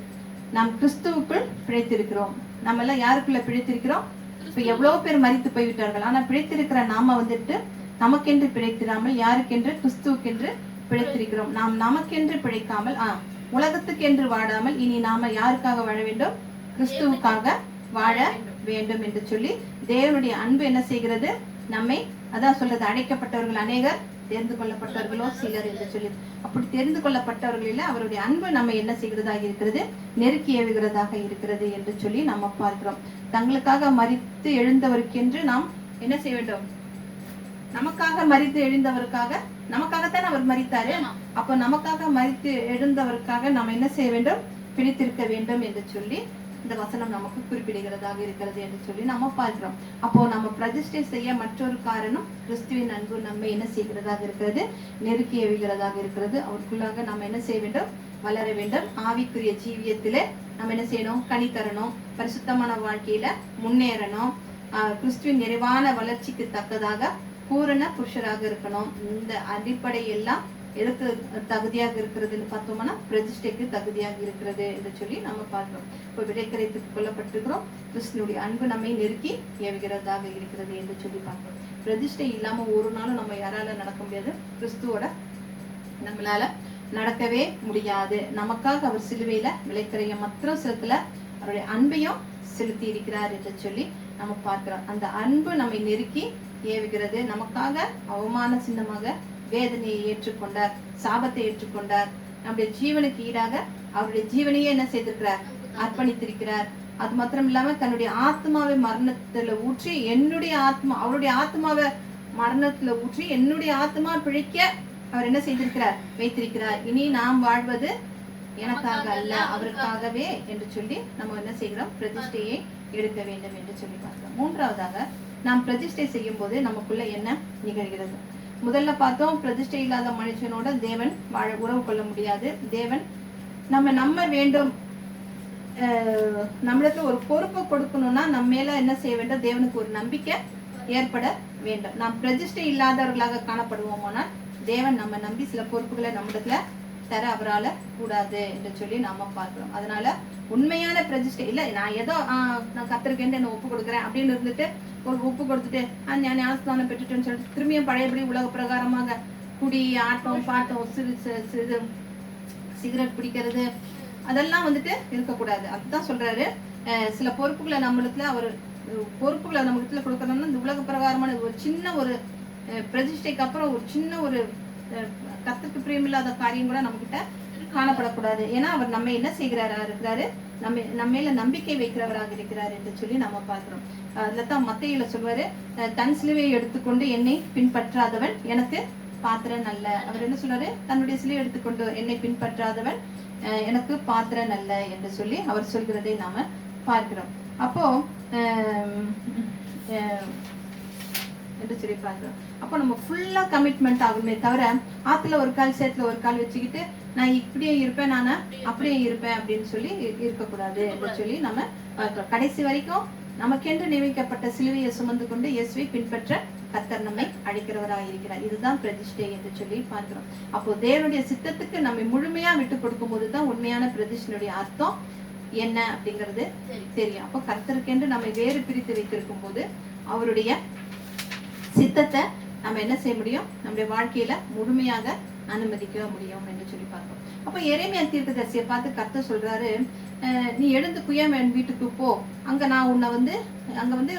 S1: நாம் கிறிஸ்துவுக்குள் பிழைத்திருக்கிறோம். நம்ம எல்லாம் யாருக்குள்ள பிழைத்திருக்கிறோம்? இப்ப எவ்வளவு பேர் மரித்து போய்விட்டார்கள். ஆனா பிழைத்திருக்கிற நாம வந்துட்டு நமக்கென்று பிழைத்திராமல் யாருக்கென்று, கிறிஸ்துவுக்கென்று பிழைத்திருக்கிறோம். நாம் நமக்கென்று பிழைக்காமல் உலகத்துக்கென்று வாழாமல் இனி நாம யாருக்காக வாழ வேண்டும்? கிறிஸ்துவுக்காக வாழ வேண்டும் என்று சொல்லி தேவனுடைய அன்பு என்ன செய்கிறது, நம்மை அதான் சொல்றது, அழைக்கப்பட்டவர்கள் அநேகர், தெரிந்து கொள்ளப்பட்டவர்களோ சிலர் என்று சொல்லி. அப்படி தெரிந்து கொள்ளப்பட்டவர்களில் அவருடைய அன்பு நம்ம என்ன செய்கிறதாக இருக்கிறது, நெருக்கி ஏவுகிறதாக இருக்கிறது என்று சொல்லி நம்ம பார்க்கிறோம். தங்களுக்காக மரித்து எழுந்தவருக்கென்று நாம் என்ன செய்ய வேண்டும்? நமக்காக மரித்து எழுந்தவருக்காக, நமக்காகத்தான் அவர் மரித்தாரு. அப்போ நமக்காக மரித்து எழுந்தவருக்காக நாம் என்ன செய்ய வேண்டும்? பிடித்திருக்க வேண்டும் என்று சொல்லி இந்த வசனம் நமக்கு குறிப்பிடுகிறதாக இருக்கிறது என்று சொல்லி நம்ம பார்க்கிறோம். அப்போ நம்ம பிரதிஷ்டை செய்ய மற்றொரு காரணம், கிறிஸ்துவின் அன்பு நம்ம என்ன செய்கிறதாக இருக்கிறது, நெருக்கி ஏவுகிறதாக இருக்கிறது. அவருக்குள்ளாக நம்ம என்ன செய்ய வேண்டும்? வளர வேண்டும். ஆவிக்குரிய ஜீவியத்திலே நம்ம என்ன செய்யணும்? கனி தரணும். பரிசுத்தமான வாழ்க்கையில முன்னேறணும். கிறிஸ்துவின் நிறைவான வளர்ச்சிக்கு தக்கதாக பூரண புருஷராக இருக்கணும். இந்த அடிப்படை எல்லாம் எதுக்கு தகுதியாக இருக்கிறதுன்னு பார்த்தோம்னா, பிரதிஷ்டைக்கு தகுதியாக இருக்கிறது என்று சொல்லி நம்ம பார்க்கிறோம். இப்போ விடைக்கரைத்துக் கொள்ளப்பட்டிருக்கிறோம். கிறிஸ்துனுடைய அன்பு நம்மை நெருக்கி ஏவுகிறதாக இருக்கிறது என்று சொல்லி பார்க்கிறோம். பிரதிஷ்டை இல்லாம ஒரு நாளும் நம்ம யாரால நடக்க முடியாது. கிறிஸ்துவோட நம்மளால நடக்கவே முடியாது. நமக்காக அவர் சிலுவையில விலைக்கரைய மாத்திரம் செலுத்தல, அவருடைய அன்பையும் செலுத்தி இருக்கிறார் என்று சொல்லி நம்ம பார்க்கிறோம். அந்த அன்பு நம்மை நெருக்கி ஏவுகிறது. நமக்காக அவமான சின்னமாக வேதனையை ஏற்றுக்கொண்டார், சாபத்தை ஏற்றுக்கொண்டார். நம்முடைய ஜீவனுக்கு ஈடாக அவருடைய ஜீவனையே என்ன செய்திருக்கிறார்? அர்ப்பணித்திருக்கிறார். அது மாத்திரம் இல்லாம தன்னுடைய ஆத்மாவை மரணத்துல ஊற்றி, என்னுடைய ஆத்மா, அவருடைய ஆத்மாவை மரணத்துல ஊற்றி என்னுடைய ஆத்மா பிழைக்க அவர் என்ன செய்திருக்கிறார்? வைத்திருக்கிறார். இனி நாம் வாழ்வது எனக்காக அல்ல, அவருக்காகவே என்று சொல்லி நம்ம என்ன செய்கிறோம்? பிரதிஷ்டையை எடுக்க வேண்டும் என்று சொல்லி பார்க்கிறோம். மூன்றாவதாக, நாம் பிரதிஷ்டை செய்யும் போது நமக்குள்ள என்ன நிகழ்கிறது? முதல்ல பார்த்தோம், பிரதிஷ்டை இல்லாத மனுஷனோட தேவன் உறவு கொள்ள முடியாது. தேவன் நம்ம வேண்டும், நம்மளுக்கு ஒரு பொறுப்பை கொடுக்கணும்னா நம்ம மேல என்ன செய்ய வேண்டும்? தேவனுக்கு ஒரு நம்பிக்கை ஏற்பட வேண்டும். நாம் பிரதிஷ்டை இல்லாதவர்களாக காணப்படுவோமானால் தேவன் நம்ம நம்பி சில பொறுப்புகளை நம்மிடத்துல தர அவரால் கூடாது என்று சொல்லி நாம பார்க்கிறோம். அதனால உண்மையான பிரதிஷ்டை இல்லை, நான் ஏதோ நான் கர்த்தருக்கேன்னு என்ன ஒப்பு கொடுக்குறேன் அப்படின்னு இருந்துட்டு ஒரு ஒப்பு கொடுத்துட்டு நான் ஞானஸ்தானம் பெற்றுட்டேன்னு சொல்லிட்டு திரும்பியும் பழையபடி உலக பிரகாரமாக குடி, ஆட்டம், பாட்டம், சிகரெட் பிடிக்கிறது அதெல்லாம் வந்துட்டு இருக்கக்கூடாது. அதுதான் சொல்றாரு, சில பொறுப்புகளை நம்மளுக்குள்ள அவர் பொறுப்புகளை நம்மளுக்குள்ள கொடுக்கணும்னா இந்த உலக பிரகாரமான ஒரு சின்ன ஒரு பிரதிஷ்டைக்கு அப்புறம் ஒரு சின்ன ஒரு கர்த்தருக்கு பிரியமில்லாத காரியம் கூட நம்ம கிட்ட காணப்படக்கூடாது. ஏன்னா அவர் நம்ம என்ன செய்கிறாரா இருக்கிறாரு, நம்ம மேல நம்பிக்கை வைக்கிறவராக இருக்கிறார் என்று சொல்லி நம்ம பார்க்கிறோம். அதுலதான் மத்தேயுல சொல்வாரு, தன் சிலுவையை எடுத்துக்கொண்டு என்னை பின்பற்றாதவன் எனக்கு பாத்திரன் அல்ல. அவர் என்ன சொல்றாரு, தன்னுடைய சிலுவை எடுத்துக்கொண்டு என்னை பின்பற்றாதவன் எனக்கு பாத்திரன் அல்ல என்று சொல்லி அவர் சொல்கிறதை நாம பார்க்கிறோம். அப்போ என்று சொல்லி பார்க்கிறோம். அப்போ நம்ம ஃபுல்லா கமிட்மெண்ட் ஆகுமே தவிர ஆத்துல ஒரு கால் சேத்துல ஒரு கால் வச்சுக்கிட்டு நான் இப்படியே இருப்பேன், நான் அப்படியே இருப்பேன் அப்படின்னு சொல்லி இருக்கக்கூடாது என்று சொல்லி நம்ம பார்க்கிறோம். கடைசி வரைக்கும் நமக்கென்று நியமிக்கப்பட்ட சிலுவையை சுமந்து கொண்டு இயேசுவை பின்பற்ற கர்த்தர் நம்மை அழைக்கிறவராக இருக்கிறார். இதுதான் பிரதிஷ்டை என்று சொல்லி பார்க்கிறோம். அப்போ தேவனுடைய சித்தத்துக்கு நம்மை முழுமையா விட்டு கொடுக்கும் போதுதான் உண்மையான பிரதிஷ்டையுடைய அர்த்தம் என்ன அப்படிங்கிறது தெரியும். அப்போ கர்த்தருக்கென்று நம்மை வேறு பிரித்து வைத்திருக்கும் போது அவருடைய சித்தத்தை நம்ம என்ன செய்ய முடியும், நம்முடைய வாழ்க்கையில முழுமையாக அனுமதிக்க முடியும் என்று சொல்லி பார்க்கிறோம். அப்போ எரேமியா தீர்க்கதரிசியை பார்த்து கர்த்தர் சொல்றாரு, நீ எழுந்து குயவன் வீட்டுக்கு போ, அங்க நான் உன்னை வந்து அங்க வந்து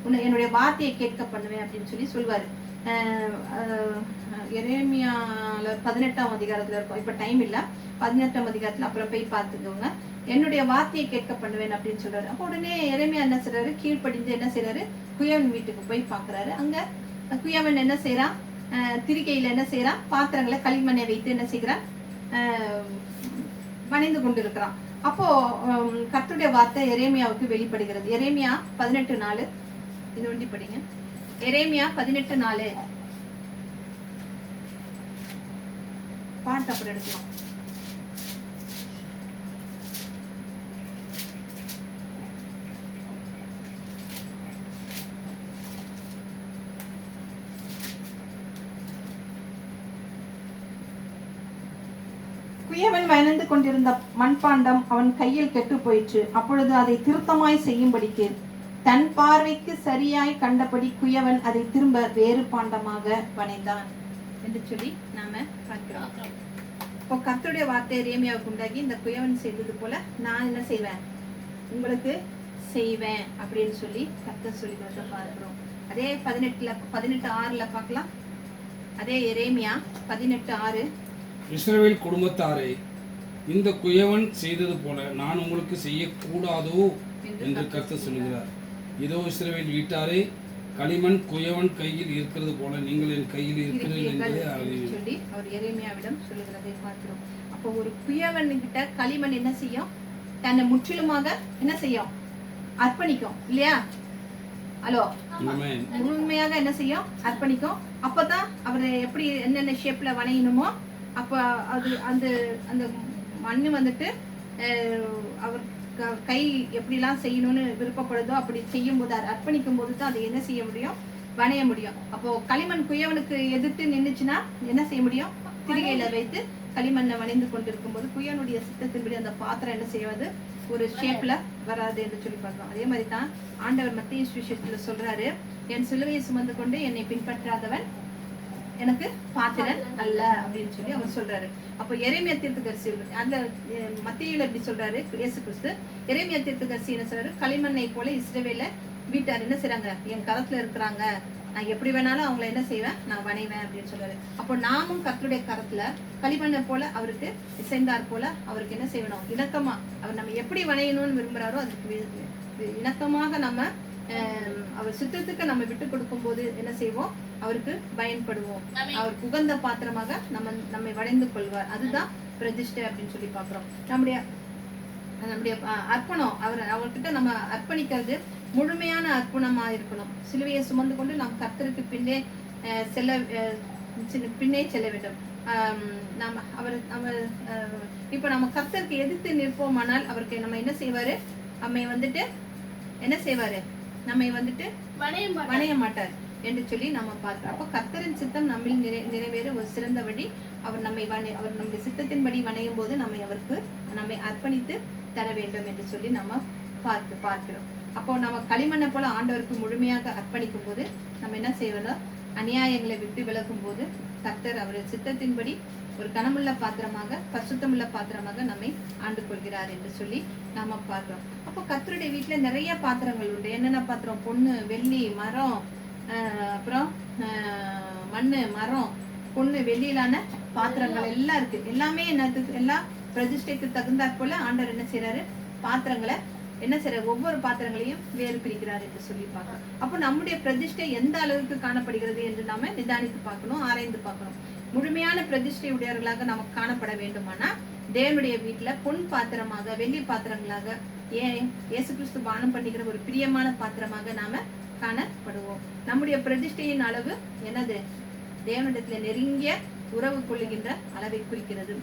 S1: உன்னை என்னுடைய வார்த்தையை கேட்க பண்ணுவேன் அப்படின்னு சொல்லி சொல்வாரு. எரேமியால 18ஆம் அதிகாரத்துல இருக்கும். இப்ப டைம் இல்ல, 18ஆம் அதிகாரத்துல அப்புறம் போய் பார்த்துக்கோங்க. என்னுடைய வார்த்தையை கேட்க பண்ணுவேன் அப்படின்னு சொல்றாரு. அப்போ உடனே எரேமியா என்ன செய்றாரு, கீழ்ப்படிந்து என்ன செய்யறாரு, குயவன் வீட்டுக்கு போய் பாக்குறாரு. அங்க குயவன் என்ன செய்யறான், திரிகையில என்ன செய்யறான், பாத்திரங்களை களிமண்ணை வைத்து என்ன செய்யறான், வணைந்து கொண்டிருக்கிறான். அப்போ கர்த்தருடைய வார்த்தை எரேமியாவுக்கு வெளிப்படுகிறது. எரேமியா 18:4 இது ஒண்டி படிங்க. எரேமியா 18:4 பாட்டு அப்புறம் எடுக்கலாம். குயவன் வயந்து கொண்டிருந்த மண்பாண்டம் அவன் கையில் கெட்டு போயிற்று. அப்பொழுது அதை திருத்தமாய் செய்யும்படிக்கு தன் பார்வைக்கு சரியாய் கண்டபடி குயவன் அதை திரும்ப வேறு பாண்டமாக வணைந்தான் என்று சொல்லி நாம பார்க்கிறோம். இப்போ கர்த்தருடைய வார்த்தை எரேமியாவுக்கு உண்டாகி இந்த குயவன் செய்தது போல நான் என்ன செய்வேன், உங்களுக்கு செய்வேன் அப்படின்னு சொல்லி கர்த்தர் சொல்லி பார்க்கிறோம். அதே 18:6 பார்க்கலாம். அதே எரேமியா 18:6,
S3: இஸ்ரவேல் குடும்பத்தாரே, இந்த குயவன் செய்தது போல நான் உங்களுக்கு செய்யக்கூடாதோ என்று கர்த்தர் சொல்லுகிறார். இதோ இஸ்ரவேல் வீட்டாரே, களிமண் குயவன் கையில் இருக்கிறது போல நீங்கள் என் கையில் இருக்கிறீர்கள் என்பதை
S1: சொல்லி அவர் எரேமியாவிடம் சொல்லுகிறதை பார்க்கிறோம். அப்போ ஒரு குயவன் கிட்ட களிமண் என்ன செய்யும், தன்னை முற்றிலுமாக என்ன செய்யும், அர்ப்பணிக்கும் இல்லையா? ஹலோ, முழுமையாக என்ன செய்யும், அர்ப்பணிக்கும். அப்பதான் அவர் எப்படி என்னென்ன ஷேப்ல வணையணுமோ அப்ப அது அந்த அந்த மண்ணு வந்துட்டு அவர் கை எப்படிலாம் செய்யணும்னு விருப்பப்படுதோ அப்படி செய்யும் போது, அர்ப்பணிக்கும் போது தான் அதை என்ன செய்ய முடியும், வணைய முடியும். அப்போ களிமண் குயவனுக்கு எதிர்த்து நின்றுச்சுன்னா என்ன செய்ய முடியும், திரிகையில வைத்து களிமண்ணை வணைந்து கொண்டிருக்கும் போது குயவனுடைய சித்தத்தின்படி அந்த பாத்திரம் என்ன செய்வது, ஒரு ஷேப்ல வராது என்று சொல்லி பார்க்கிறோம். அதே மாதிரி தான் ஆண்டவர் மத்தேயு சுவிசேஷத்துல சொல்றாரு, என் சிலுவையை சுமந்து கொண்டு என்னை பின்பற்றாதவன் எனக்கு பாத்திரன் அல்ல அப்படின்னு சொல்லி அவர் சொல்றாரு. அப்போ எரேமியா தீர்க்கதரிசி அந்த மத்தேயுல எப்படி சொல்றாரு இயேசு கிறிஸ்து, எரேமியா தீர்க்கதரிசி என்ன சொல்றாரு, களிமண்ணை போல இஸ்ரவேல வீட்டார் என்ன செய்றாங்க, என் கரத்துல இருக்கிறாங்க, நான் எப்படி வேணாலும் அவங்களை என்ன செய்வேன், நான் வணைவேன் அப்படின்னு சொல்றாரு. அப்போ நாமும் கர்த்தருடைய கரத்துல களிமண்ணை போல அவருக்கு இசைந்தார் போல அவருக்கு என்ன செய்யணும், இணக்கமா அவர் நம்ம எப்படி வணையணும்னு விரும்புறாரோ அதுக்கு இணக்கமாக நம்ம அவர் சித்தத்துக்கு நம்ம விட்டு கொடுக்கும் போது என்ன செய்வோம், அவருக்கு பயன்படுவோம். அவர் உகந்த பாத்திரமாக நம்மை வளைந்து கொள்வார். அதுதான் பிரதிஷ்டை அப்படின்னு சொல்லி பாக்குறோம். நம்முடைய அர்ப்பணம் அவர்கிட்ட நம்ம அர்ப்பணிக்கிறது முழுமையான அர்ப்பணமா இருக்கணும். சிலுவையை சுமந்து கொண்டு நாம் கர்த்தருக்கு பின்னே செல்ல வேண்டும். இப்ப நம்ம கர்த்தருக்கு எதிர்த்து நிற்போமானால் அவருக்கு நம்ம என்ன செய்வாரு, நம்மை வந்துட்டு என்ன செய்வாரு, நம்மை வந்துட்டு வணைய மாட்டார். என்று சொல்லி நம்ம பார்க்கிறோம். அப்போ கர்த்தரின் சித்தம் நம்மில் நிறைவேற ஒரு சிறந்த வழி. அவர் நம்முடைய சித்தத்தின்படி வணையும் போது நம்மை அர்ப்பணித்து தர வேண்டும் என்று சொல்லி நம்ம பார்க்கிறோம். அப்போ நம்ம களிமண்ணை போல ஆண்டவருக்கு முழுமையாக அர்ப்பணிக்கும் போது நம்ம என்ன செய்யணும், அநியாயங்களை விட்டு விலகும் போது கர்த்தர் அவருடைய சித்தத்தின்படி ஒரு கனமுள்ள பாத்திரமாக பரிசுத்தமுள்ள பாத்திரமாக நம்மை ஆண்டு கொள்கிறார் என்று சொல்லி நாம பார்க்கிறோம். அப்போ கர்த்தருடைய வீட்டுல நிறைய பாத்திரங்கள் உண்டு. என்னென்ன பாத்திரம்? பொண்ணு, வெள்ளி, மரம், அப்புறம் மண்ணு, மரம், பொண்ணு, வெள்ளியிலான பாத்திரங்கள் எல்லாம் இருக்கு. எல்லாமே என்னத்துக்கு, எல்லாம் பிரதிஷ்டைக்கு தகுந்தாற் போல ஆண்டவர் என்ன செய்யறாரு, பாத்திரங்களை என்ன செய்யறாரு, ஒவ்வொரு பாத்திரங்களையும் வேறு பிரிக்கிறார் என்று சொல்லி பார்க்கணும். அப்போ நம்முடைய பிரதிஷ்டை எந்த அளவுக்கு காணப்படுகிறது என்று நாம நிதானித்து பார்க்கணும், ஆராய்ந்து பார்க்கணும். முழுமையான பிரதிஷ்டை உடையவர்களாக நமக்கு காணப்பட வேண்டுமானா தேவனுடைய வீட்டுல பொன் பாத்திரமாக, வெள்ளி பாத்திரங்களாக, இயேசு கிறிஸ்து பானம் பண்ணுகிற ஒரு பிரியமான பாத்திரமாக நாம காணப்படுவோம். நம்முடைய பிரதிஷ்டையின் அளவு என்னது? தேவனிடத்துல நெருங்கிய உறவு கொள்ளுகின்ற அளவை குறிக்கிறது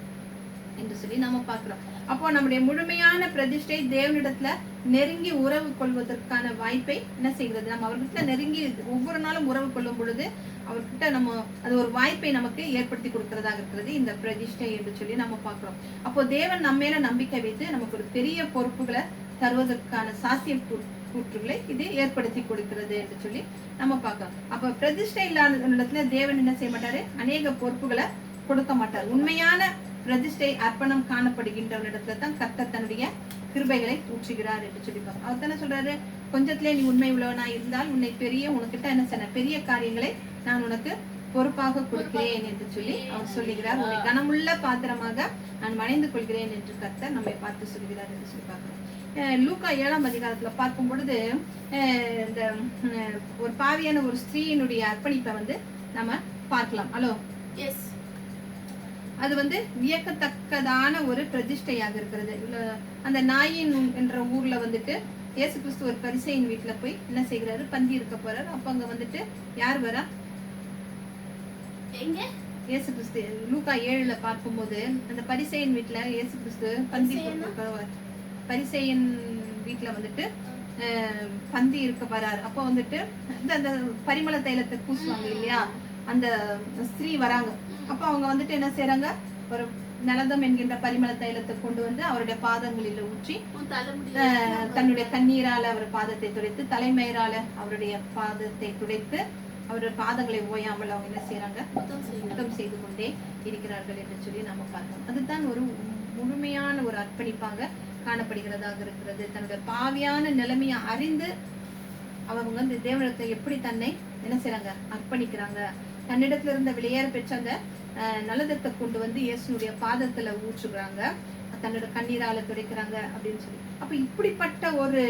S1: என்று சொல்லி நாம பார்க்கிறோம். அப்போ நம்முடைய முழுமையான பிரதிஷ்டை தேவனிடத்துல நெருங்கி உறவு கொள்வதற்கான வாய்ப்பை என்ன செய்கிறது? நம்ம அவர்கிட்ட நெருங்கி ஒவ்வொரு நாளும் உறவு கொள்ளும் பொழுது அவர்கிட்ட நம்ம அது ஒரு வாய்ப்பை நமக்கு ஏற்படுத்தி கொடுக்கிறதாக இருக்கிறது இந்த பிரதிஷ்டை என்று சொல்லி நம்ம பார்க்கிறோம். அப்போ தேவன் நம்ம மேல நம்பிக்கை வைத்து நமக்கு ஒரு பெரிய பொறுப்புகளை தருவதற்கான சாத்திய கூற்றுகளை இது ஏற்படுத்தி கொடுக்கிறது என்று சொல்லி நம்ம பார்க்கிறோம். அப்ப பிரதிஷ்டை இல்லாத இடத்துல தேவன் என்ன செய்ய மாட்டாரு, அநேக பொறுப்புகளை கொடுக்க மாட்டார். உண்மையான பிரதிஷ்டை அர்ப்பணம் காணப்படுகின்றவனிடத்துல தான் கர்த்தர் தன்னுடைய கிருபைகளை ஊற்றுகிறார் என்று சொல்லி பார்க்கிறோம். அவர் தானே சொல்றாரு, கொஞ்சத்திலே நீ உண்மை உள்ளவனா இருந்தால் உன்னை உனக்கிட்ட என்ன சொன்ன பெரிய காரியங்களை நான் உனக்கு பொறுப்பாக கொடுக்கிறேன் என்று சொல்லி அவர் சொல்லுகிறார். உன்னை கனமுள்ள பாத்திரமாக நான் வணைந்து கொள்கிறேன் என்று கர்த்தர் நம்மை பார்த்து சொல்கிறார் என்று சொல்லி பார்க்கிறோம். லூக்கா 7ஆம் அதிகாரத்துல பார்க்கும் பொழுது இந்த ஒரு பாவியான ஒரு ஸ்திரீயினுடைய அர்ப்பணிப்பை நம்ம பார்க்கலாம். ஹலோ,
S2: எஸ்,
S1: அது வியக்கத்தக்கதான ஒரு பிரதிஷ்டையாக இருக்கிறது. அந்த நாயின் என்ற ஊர்ல இயேசு கிறிஸ்து ஒரு பரிசேயின் வீட்டுல போய் என்ன செய்கிறாரு, பந்தி இருக்க போறாரு. அப்ப அங்க யார் வரா? இயேசு கிறிஸ்து லூக்கா 7ல பார்க்கும்போது அந்த பரிசேயின் வீட்டுல இயேசு கிறிஸ்து பந்தி பரிசேயின் வீட்டுல பந்தி இருக்க வராரு. அப்போ அந்த பரிமள தைலத்தை பூசுவாங்க இல்லையா, அந்த ஸ்திரீ வராங்க. அப்ப அவங்க என்ன செய்யறாங்க, ஒரு நலதம் என்கின்ற பரிமள தைலத்தை கொண்டு அவருடைய பாதங்களில் ஊற்றி தன்னுடைய கண்ணீரால அவர் பாதத்தை துடைத்து, தலைமயிரால அவருடைய பாதத்தை துடைத்து, அவருடைய பாதங்களை ஓயாமல் அவங்க என்ன செய்யறாங்க, சுத்தம் செய்து கொண்டே இருக்கிறார்கள் என்று சொல்லி நாம பார்க்கிறோம். அதுதான் ஒரு முழுமையான ஒரு அர்ப்பணிப்பாக காணப்படுகிறதாக இருக்கிறது. தன்னுடைய பாவியான நிலைமையை அறிந்து அவங்க இந்த தேவனிடத்தை எப்படி தன்னை என்ன செய்யறாங்க, அர்ப்பணிக்கிறாங்க. தன்னிடத்துல இருந்த வெளியேற பெற்ற அந்த நலதத்தை கொண்டு இயேசுடைய பாதத்துல ஊற்றுகிறாங்க, தன்னோட கண்ணீரால துடைக்கிறாங்க அப்படின்னு சொல்லி. அப்ப இப்படிப்பட்ட ஒரு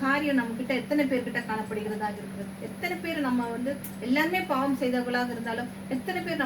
S1: காரியம் நம்ம கிட்ட எத்தனை பேர்கிட்ட காணப்படுகிறதாக இருக்கிறது? எத்தனை பேர் நம்ம எல்லாருமே பாவம் செய்தவர்களாக இருந்தாலும் எத்தனை பேர்